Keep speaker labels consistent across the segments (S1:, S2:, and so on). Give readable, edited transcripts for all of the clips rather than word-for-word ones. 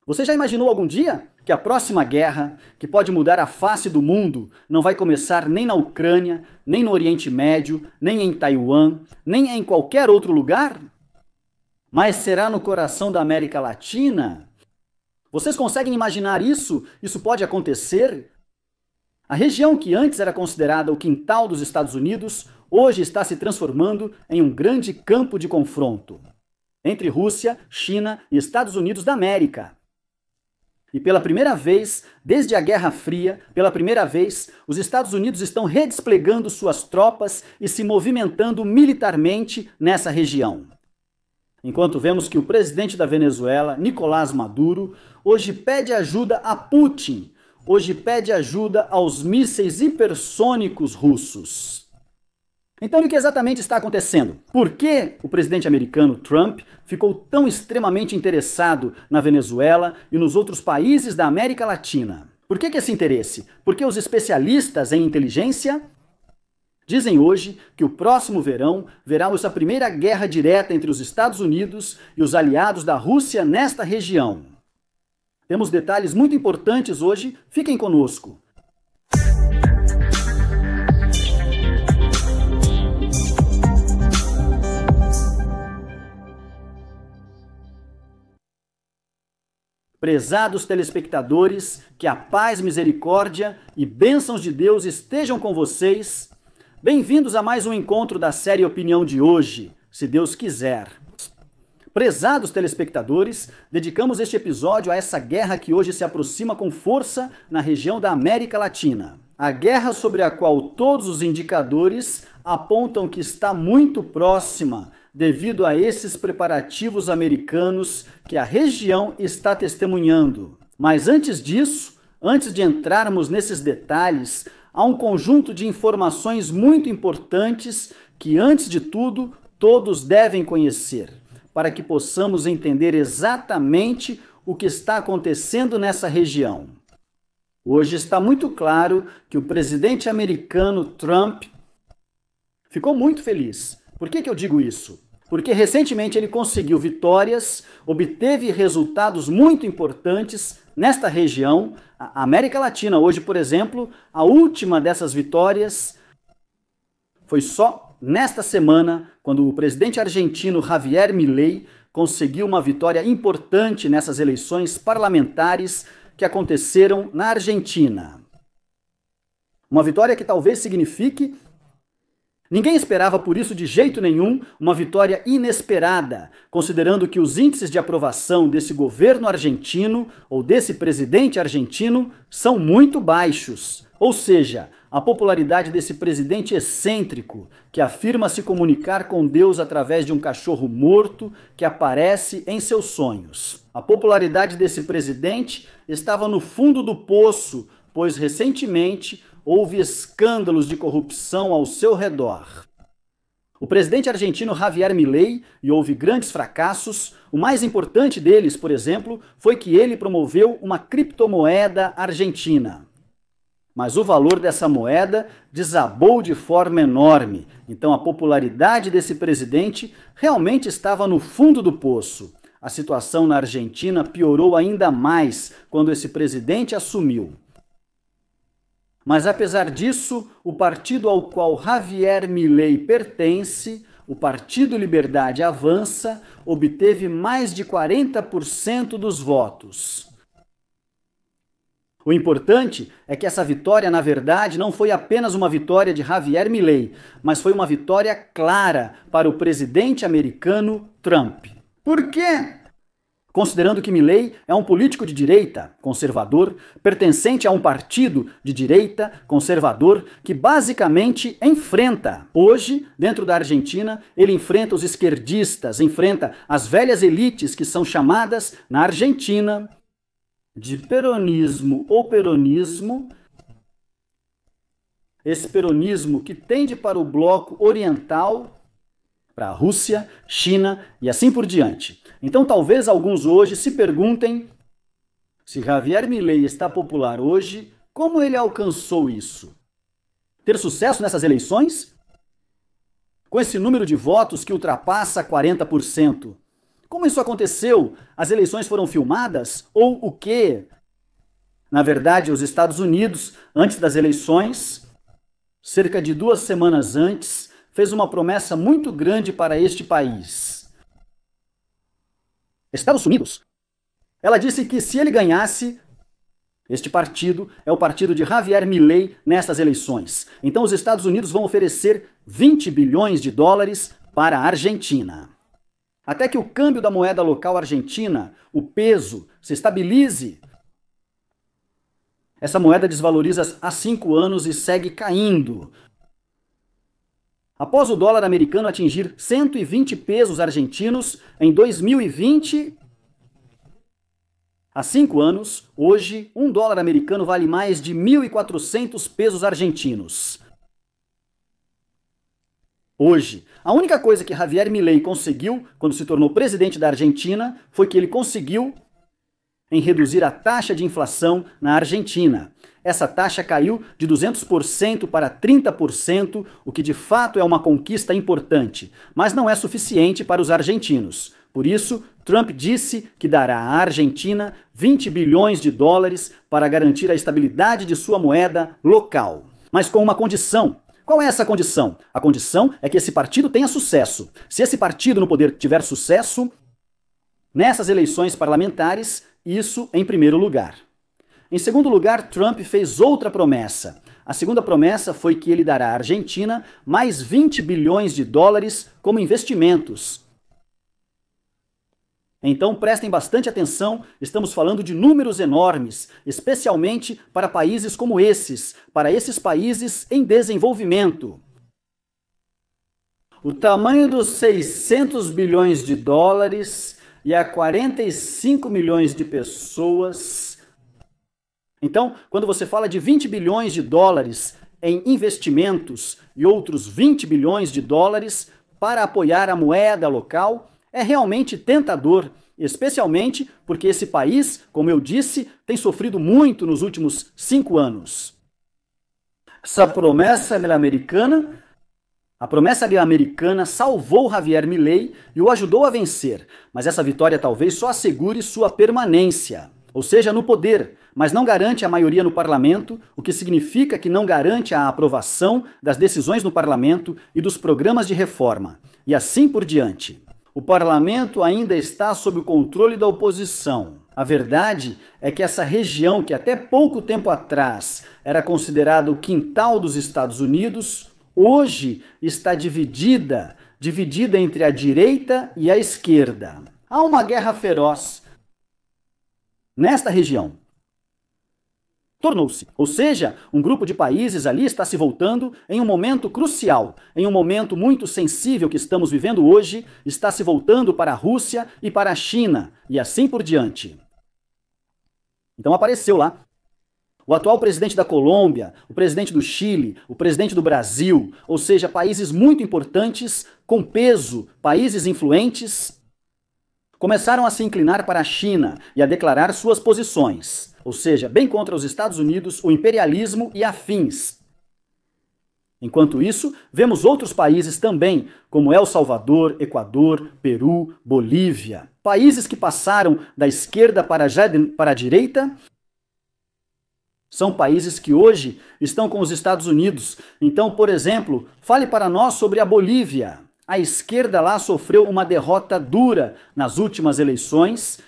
S1: Você já imaginou algum dia que a próxima guerra, que pode mudar a face do mundo, não vai começar nem na Ucrânia, nem no Oriente Médio, nem em Taiwan, nem em qualquer outro lugar? Mas será no coração da América Latina? Vocês conseguem imaginar isso? Isso pode acontecer? A região que antes era considerada o quintal dos Estados Unidos, hoje está se transformando em um grande campo de confronto entre Rússia, China e Estados Unidos da América. E pela primeira vez, desde a Guerra Fria, pela primeira vez, os Estados Unidos estão redesplegando suas tropas e se movimentando militarmente nessa região. Enquanto vemos que o presidente da Venezuela, Nicolás Maduro, hoje pede ajuda a Putin, hoje pede ajuda aos mísseis hipersônicos russos. Então, o que exatamente está acontecendo? Por que o presidente americano Trump ficou tão extremamente interessado na Venezuela e nos outros países da América Latina? Por que esse interesse? Porque os especialistas em inteligência dizem hoje que o próximo verão verá a primeira guerra direta entre os Estados Unidos e os aliados da Rússia nesta região. Temos detalhes muito importantes hoje, fiquem conosco. Prezados telespectadores, que a paz, misericórdia e bênçãos de Deus estejam com vocês. Bem-vindos a mais um encontro da série Opinião de hoje, se Deus quiser. Prezados telespectadores, dedicamos este episódio a essa guerra que hoje se aproxima com força na região da América Latina. A guerra sobre a qual todos os indicadores apontam que está muito próxima, devido a esses preparativos americanos que a região está testemunhando. Mas antes disso, antes de entrarmos nesses detalhes, há um conjunto de informações muito importantes que, antes de tudo, todos devem conhecer, para que possamos entender exatamente o que está acontecendo nessa região. Hoje está muito claro que o presidente americano Trump ficou muito feliz. Por que eu digo isso? Porque recentemente ele conseguiu vitórias, obteve resultados muito importantes nesta região, a América Latina. Hoje, por exemplo, a última dessas vitórias foi só nesta semana, quando o presidente argentino Javier Milei conseguiu uma vitória importante nessas eleições parlamentares que aconteceram na Argentina. Uma vitória que talvez signifique... Ninguém esperava por isso de jeito nenhum uma vitória inesperada, considerando que os índices de aprovação desse governo argentino ou desse presidente argentino são muito baixos. Ou seja, a popularidade desse presidente excêntrico, que afirma se comunicar com Deus através de um cachorro morto que aparece em seus sonhos. A popularidade desse presidente estava no fundo do poço, pois recentemente houve escândalos de corrupção ao seu redor. O presidente argentino Javier Milei, e houve grandes fracassos, o mais importante deles, por exemplo, foi que ele promoveu uma criptomoeda argentina. Mas o valor dessa moeda desabou de forma enorme, então a popularidade desse presidente realmente estava no fundo do poço. A situação na Argentina piorou ainda mais quando esse presidente assumiu. Mas apesar disso, o partido ao qual Javier Milei pertence, o Partido Liberdade Avança, obteve mais de 40% dos votos. O importante é que essa vitória, na verdade, não foi apenas uma vitória de Javier Milei, mas foi uma vitória clara para o presidente americano Trump. Por quê? Considerando que Milei é um político de direita, conservador, pertencente a um partido de direita, conservador, que basicamente enfrenta. Hoje, dentro da Argentina, ele enfrenta os esquerdistas, enfrenta as velhas elites que são chamadas, na Argentina, de peronismo ou peronismo. Esse peronismo que tende para o bloco oriental, para a Rússia, China e assim por diante. Então talvez alguns hoje se perguntem se Javier Milei está popular hoje, como ele alcançou isso? Ter sucesso nessas eleições? Com esse número de votos que ultrapassa 40%. Como isso aconteceu? As eleições foram filmadas? Ou o quê? Na verdade, os Estados Unidos, antes das eleições, cerca de 2 semanas antes, fez uma promessa muito grande para este país. Estados Unidos. Ela disse que se ele ganhasse, este partido é o partido de Javier Milei nestas eleições. Então os Estados Unidos vão oferecer 20 bilhões de dólares para a Argentina. Até que o câmbio da moeda local argentina, o peso, se estabilize. Essa moeda desvaloriza há 5 anos e segue caindo. Após o dólar americano atingir 120 pesos argentinos em 2020, há 5 anos, hoje, um dólar americano vale mais de 1.400 pesos argentinos. Hoje, a única coisa que Javier Milei conseguiu, quando se tornou presidente da Argentina, foi que ele conseguiu em reduzir a taxa de inflação na Argentina. Essa taxa caiu de 200% para 30%, o que de fato é uma conquista importante, mas não é suficiente para os argentinos. Por isso, Trump disse que dará à Argentina 20 bilhões de dólares para garantir a estabilidade de sua moeda local. Mas com uma condição. Qual é essa condição? A condição é que esse partido tenha sucesso. Se esse partido no poder tiver sucesso, nessas eleições parlamentares, isso em primeiro lugar. Em segundo lugar, Trump fez outra promessa. A segunda promessa foi que ele dará à Argentina mais 20 bilhões de dólares como investimentos. Então prestem bastante atenção, estamos falando de números enormes, especialmente para países como esses, para esses países em desenvolvimento. O tamanho dos 600 bilhões de dólares e a 45 milhões de pessoas. Então, quando você fala de 20 bilhões de dólares em investimentos e outros 20 bilhões de dólares para apoiar a moeda local, é realmente tentador, especialmente porque esse país, como eu disse, tem sofrido muito nos últimos 5 anos. Essa promessa americana, a promessa americana salvou Javier Milei e o ajudou a vencer, mas essa vitória talvez só assegure sua permanência, ou seja, no poder, mas não garante a maioria no parlamento, o que significa que não garante a aprovação das decisões no parlamento e dos programas de reforma, e assim por diante. O parlamento ainda está sob o controle da oposição. A verdade é que essa região, que até pouco tempo atrás era considerada o quintal dos Estados Unidos, hoje está dividida entre a direita e a esquerda. Há uma guerra feroz nesta região. Tornou-se. Ou seja, um grupo de países ali está se voltando em um momento crucial, em um momento muito sensível que estamos vivendo hoje, está se voltando para a Rússia e para a China, e assim por diante. Então apareceu lá o atual presidente da Colômbia, o presidente do Chile, o presidente do Brasil, ou seja, países muito importantes, com peso, países influentes, começaram a se inclinar para a China e a declarar suas posições. Ou seja, bem contra os Estados Unidos, o imperialismo e afins. Enquanto isso, vemos outros países também, como El Salvador, Equador, Peru, Bolívia. Países que passaram da esquerda para a direita, são países que hoje estão com os Estados Unidos. Então, por exemplo, fale para nós sobre a Bolívia. A esquerda lá sofreu uma derrota dura nas últimas eleições.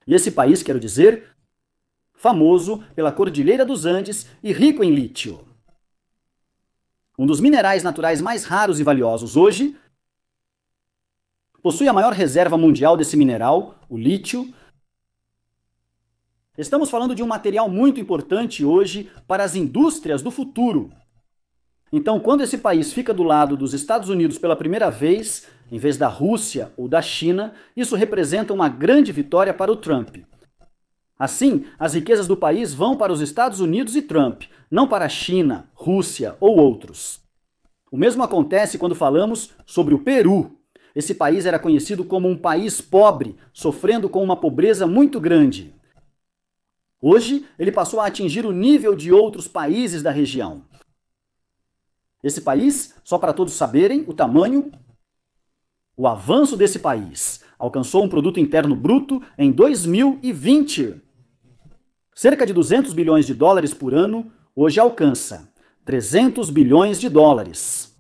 S1: E esse país, quero dizer, famoso pela Cordilheira dos Andes e rico em lítio. Um dos minerais naturais mais raros e valiosos hoje, possui a maior reserva mundial desse mineral, o lítio. Estamos falando de um material muito importante hoje para as indústrias do futuro. Então, quando esse país fica do lado dos Estados Unidos pela primeira vez, em vez da Rússia ou da China, isso representa uma grande vitória para o Trump. Assim, as riquezas do país vão para os Estados Unidos e Trump, não para a China, Rússia ou outros. O mesmo acontece quando falamos sobre o Peru. Esse país era conhecido como um país pobre, sofrendo com uma pobreza muito grande. Hoje, ele passou a atingir o nível de outros países da região. Esse país, só para todos saberem o tamanho, O avanço desse país alcançou um produto interno bruto em 2020. Cerca de 200 bilhões de dólares por ano, hoje alcança 300 bilhões de dólares.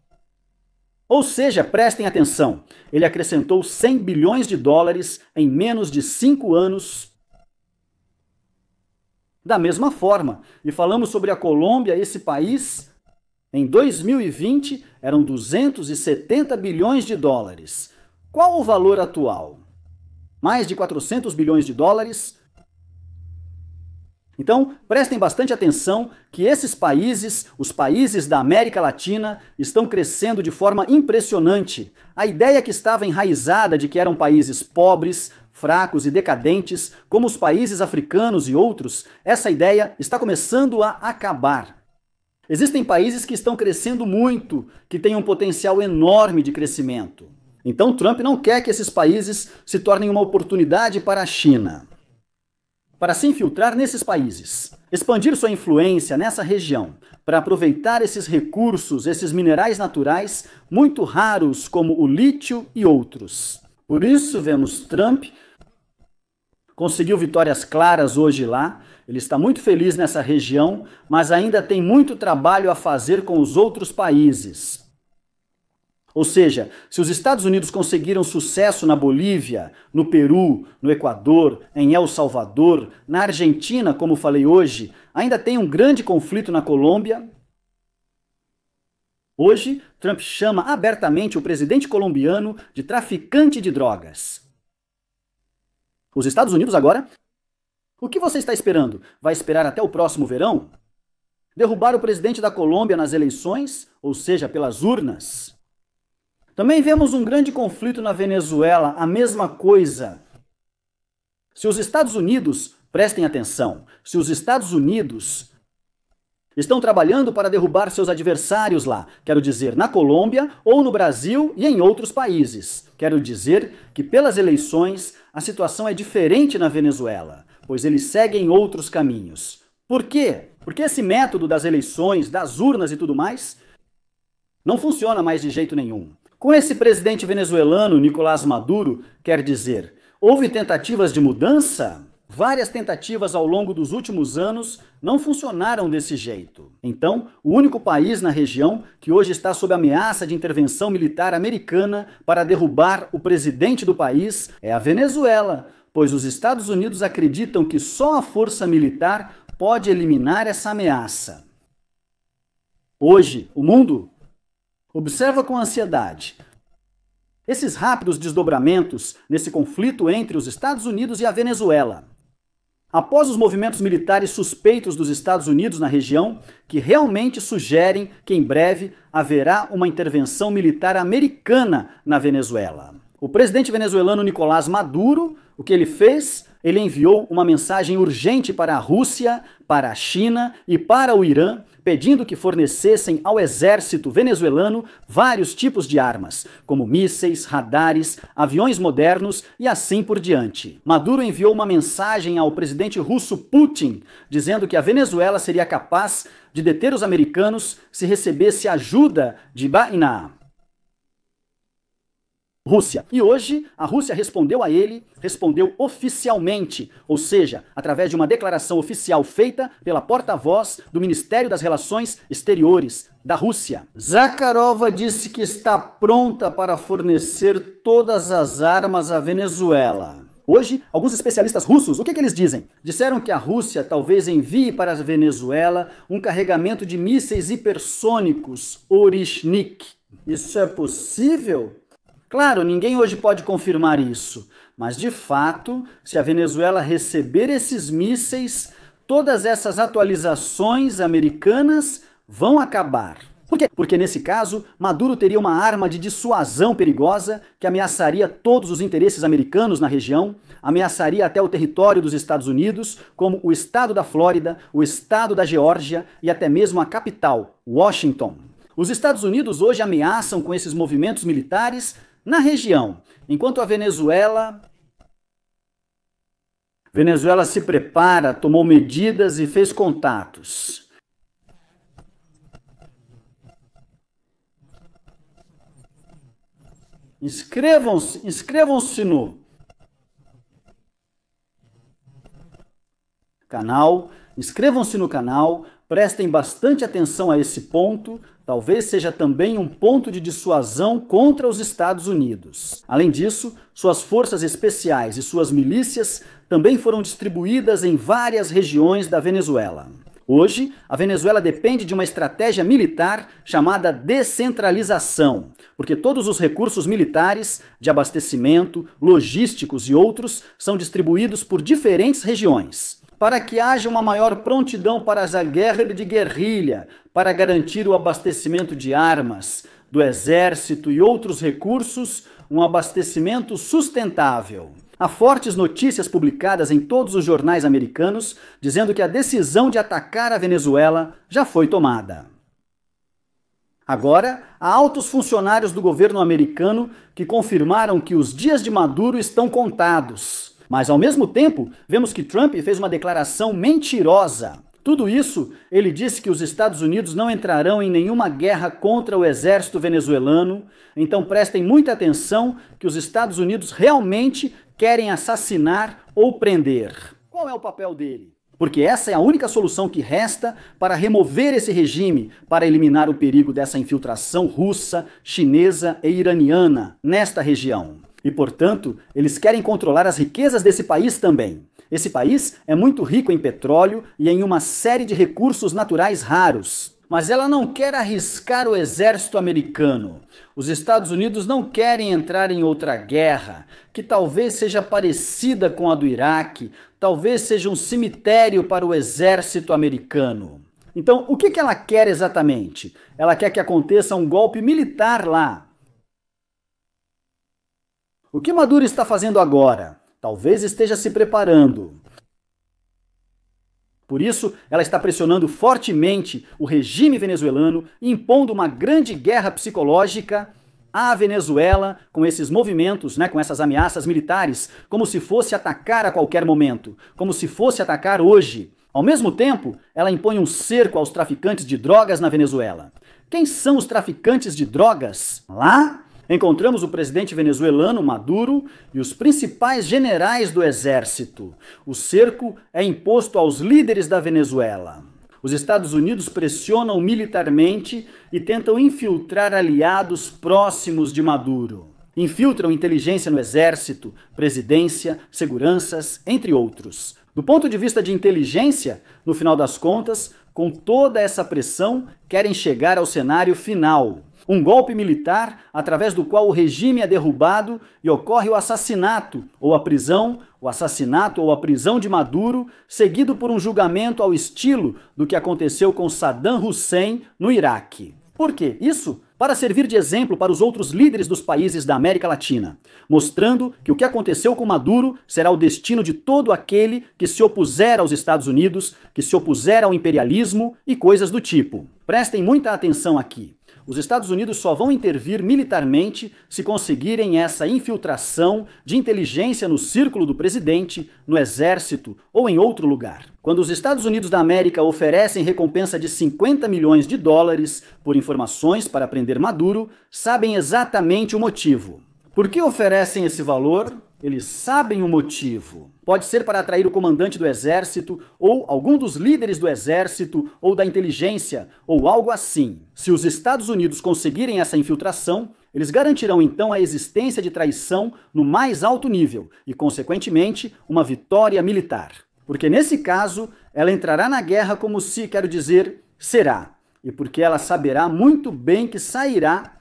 S1: Ou seja, prestem atenção, ele acrescentou 100 bilhões de dólares em menos de 5 anos. Da mesma forma, e falamos sobre a Colômbia, esse país, em 2020 eram 270 bilhões de dólares. Qual o valor atual? Mais de 400 bilhões de dólares? Então, prestem bastante atenção que esses países, os países da América Latina, estão crescendo de forma impressionante. A ideia que estava enraizada de que eram países pobres, fracos e decadentes, como os países africanos e outros, essa ideia está começando a acabar. Existem países que estão crescendo muito, que têm um potencial enorme de crescimento. Então, Trump não quer que esses países se tornem uma oportunidade para a China. Para se infiltrar nesses países, expandir sua influência nessa região, para aproveitar esses recursos, esses minerais naturais muito raros como o lítio e outros. Por isso vemos Trump conseguiu vitórias claras hoje lá, ele está muito feliz nessa região, mas ainda tem muito trabalho a fazer com os outros países. Ou seja, se os Estados Unidos conseguiram sucesso na Bolívia, no Peru, no Equador, em El Salvador, na Argentina, como falei hoje, ainda tem um grande conflito na Colômbia. Hoje, Trump chama abertamente o presidente colombiano de traficante de drogas. Os Estados Unidos agora? O que você está esperando? Vai esperar até o próximo verão? Derrubar o presidente da Colômbia nas eleições, ou seja, pelas urnas? Também vemos um grande conflito na Venezuela, a mesma coisa. Se os Estados Unidos, prestem atenção, se os Estados Unidos estão trabalhando para derrubar seus adversários lá, quero dizer, na Colômbia ou no Brasil e em outros países. Quero dizer que pelas eleições a situação é diferente na Venezuela, pois eles seguem outros caminhos. Por quê? Porque esse método das eleições, das urnas e tudo mais, não funciona mais de jeito nenhum. Com esse presidente venezuelano, Nicolás Maduro, quer dizer, houve tentativas de mudança? Várias tentativas ao longo dos últimos anos não funcionaram desse jeito. Então, o único país na região que hoje está sob ameaça de intervenção militar americana para derrubar o presidente do país é a Venezuela, pois os Estados Unidos acreditam que só a força militar pode eliminar essa ameaça. Hoje, o mundo observa com ansiedade esses rápidos desdobramentos nesse conflito entre os Estados Unidos e a Venezuela. Após os movimentos militares suspeitos dos Estados Unidos na região, que realmente sugerem que em breve haverá uma intervenção militar americana na Venezuela. O presidente venezuelano Nicolás Maduro, o que ele fez? Ele enviou uma mensagem urgente para a Rússia, para a China e para o Irã, pedindo que fornecessem ao exército venezuelano vários tipos de armas, como mísseis, radares, aviões modernos e assim por diante. Maduro enviou uma mensagem ao presidente russo Putin, dizendo que a Venezuela seria capaz de deter os americanos se recebesse ajuda na Rússia. E hoje, a Rússia respondeu a ele, respondeu oficialmente, ou seja, através de uma declaração oficial feita pela porta-voz do Ministério das Relações Exteriores da Rússia. Zakharova disse que está pronta para fornecer todas as armas à Venezuela. Hoje, alguns especialistas russos, o que eles dizem? Disseram que a Rússia talvez envie para a Venezuela um carregamento de mísseis hipersônicos Orishnik. Isso é possível? Claro, ninguém hoje pode confirmar isso, mas de fato, se a Venezuela receber esses mísseis, todas essas atualizações americanas vão acabar. Por quê? Porque nesse caso, Maduro teria uma arma de dissuasão perigosa que ameaçaria todos os interesses americanos na região, ameaçaria até o território dos Estados Unidos, como o estado da Flórida, o estado da Geórgia e até mesmo a capital, Washington. Os Estados Unidos hoje ameaçam com esses movimentos militares na região, enquanto a Venezuela se prepara, tomou medidas e fez contatos. Inscrevam-se no canal, inscrevam-se no canal, prestem bastante atenção a esse ponto, talvez seja também um ponto de dissuasão contra os Estados Unidos. Além disso, suas forças especiais e suas milícias também foram distribuídas em várias regiões da Venezuela. Hoje, a Venezuela depende de uma estratégia militar chamada descentralização, porque todos os recursos militares, de abastecimento, logísticos e outros, são distribuídos por diferentes regiões, para que haja uma maior prontidão para a guerra de guerrilha, para garantir o abastecimento de armas, do exército e outros recursos, um abastecimento sustentável. Há fortes notícias publicadas em todos os jornais americanos dizendo que a decisão de atacar a Venezuela já foi tomada. Agora, há altos funcionários do governo americano que confirmaram que os dias de Maduro estão contados. Mas, ao mesmo tempo, vemos que Trump fez uma declaração mentirosa. Tudo isso, ele disse que os Estados Unidos não entrarão em nenhuma guerra contra o exército venezuelano. Então prestem muita atenção que os Estados Unidos realmente querem assassinar ou prender. Qual é o papel dele? Porque essa é a única solução que resta para remover esse regime, para eliminar o perigo dessa infiltração russa, chinesa e iraniana nesta região. E, portanto, eles querem controlar as riquezas desse país também. Esse país é muito rico em petróleo e em uma série de recursos naturais raros. Mas ela não quer arriscar o exército americano. Os Estados Unidos não querem entrar em outra guerra, que talvez seja parecida com a do Iraque, talvez seja um cemitério para o exército americano. Então, o que ela quer exatamente? Ela quer que aconteça um golpe militar lá. O que Maduro está fazendo agora? Talvez esteja se preparando. Por isso, ela está pressionando fortemente o regime venezuelano, impondo uma grande guerra psicológica à Venezuela com esses movimentos, com essas ameaças militares, como se fosse atacar a qualquer momento, como se fosse atacar hoje. Ao mesmo tempo, ela impõe um cerco aos traficantes de drogas na Venezuela. Quem são os traficantes de drogas? Lá encontramos o presidente venezuelano Maduro e os principais generais do exército. O cerco é imposto aos líderes da Venezuela. Os Estados Unidos pressionam militarmente e tentam infiltrar aliados próximos de Maduro. Infiltram inteligência no exército, presidência, seguranças, entre outros. Do ponto de vista de inteligência, no final das contas, com toda essa pressão, querem chegar ao cenário final. Um golpe militar através do qual o regime é derrubado e ocorre o assassinato ou a prisão, de Maduro, seguido por um julgamento ao estilo do que aconteceu com Saddam Hussein no Iraque. Por quê? Isso para servir de exemplo para os outros líderes dos países da América Latina, mostrando que o que aconteceu com Maduro será o destino de todo aquele que se opuser aos Estados Unidos, que se opuser ao imperialismo e coisas do tipo. Prestem muita atenção aqui. Os Estados Unidos só vão intervir militarmente se conseguirem essa infiltração de inteligência no círculo do presidente, no exército ou em outro lugar. Quando os Estados Unidos da América oferecem recompensa de 50 milhões de dólares por informações para prender Maduro, sabem exatamente o motivo. Por que oferecem esse valor? Eles sabem o motivo. Pode ser para atrair o comandante do exército, ou algum dos líderes do exército, ou da inteligência, ou algo assim. Se os Estados Unidos conseguirem essa infiltração, eles garantirão então a existência de traição no mais alto nível e, consequentemente, uma vitória militar. Porque nesse caso, ela entrará na guerra como se, quero dizer, será. E porque ela saberá muito bem que sairá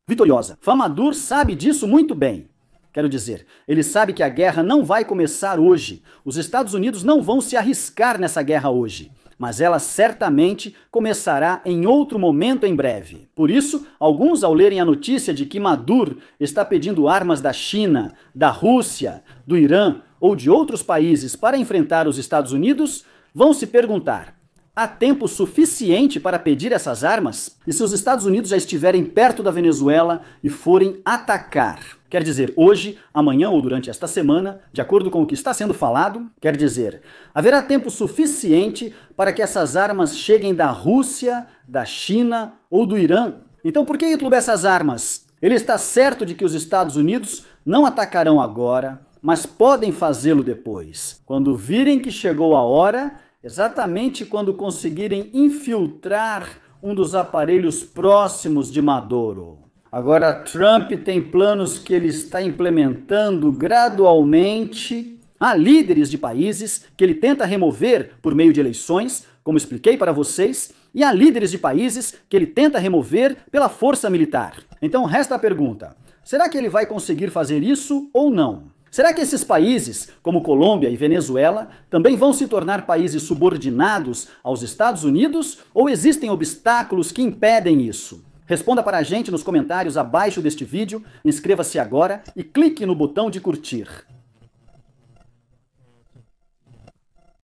S1: vitoriosa. Maduro sabe disso muito bem. Quero dizer, ele sabe que a guerra não vai começar hoje. Os Estados Unidos não vão se arriscar nessa guerra hoje. Mas ela certamente começará em outro momento em breve. Por isso, alguns, ao lerem a notícia de que Maduro está pedindo armas da China, da Rússia, do Irã ou de outros países para enfrentar os Estados Unidos, vão se perguntar: há tempo suficiente para pedir essas armas? E se os Estados Unidos já estiverem perto da Venezuela e forem atacar? Quer dizer, hoje, amanhã ou durante esta semana, de acordo com o que está sendo falado, quer dizer, haverá tempo suficiente para que essas armas cheguem da Rússia, da China ou do Irã. Então por que ir essas armas? Ele está certo de que os Estados Unidos não atacarão agora, mas podem fazê-lo depois, quando virem que chegou a hora, exatamente quando conseguirem infiltrar um dos aparelhos próximos de Maduro. Agora, Trump tem planos que ele está implementando gradualmente. Há líderes de países que ele tenta remover por meio de eleições, como expliquei para vocês, e há líderes de países que ele tenta remover pela força militar. Então resta a pergunta, será que ele vai conseguir fazer isso ou não? Será que esses países, como Colômbia e Venezuela, também vão se tornar países subordinados aos Estados Unidos ou existem obstáculos que impedem isso? Responda para a gente nos comentários abaixo deste vídeo, inscreva-se agora e clique no botão de curtir.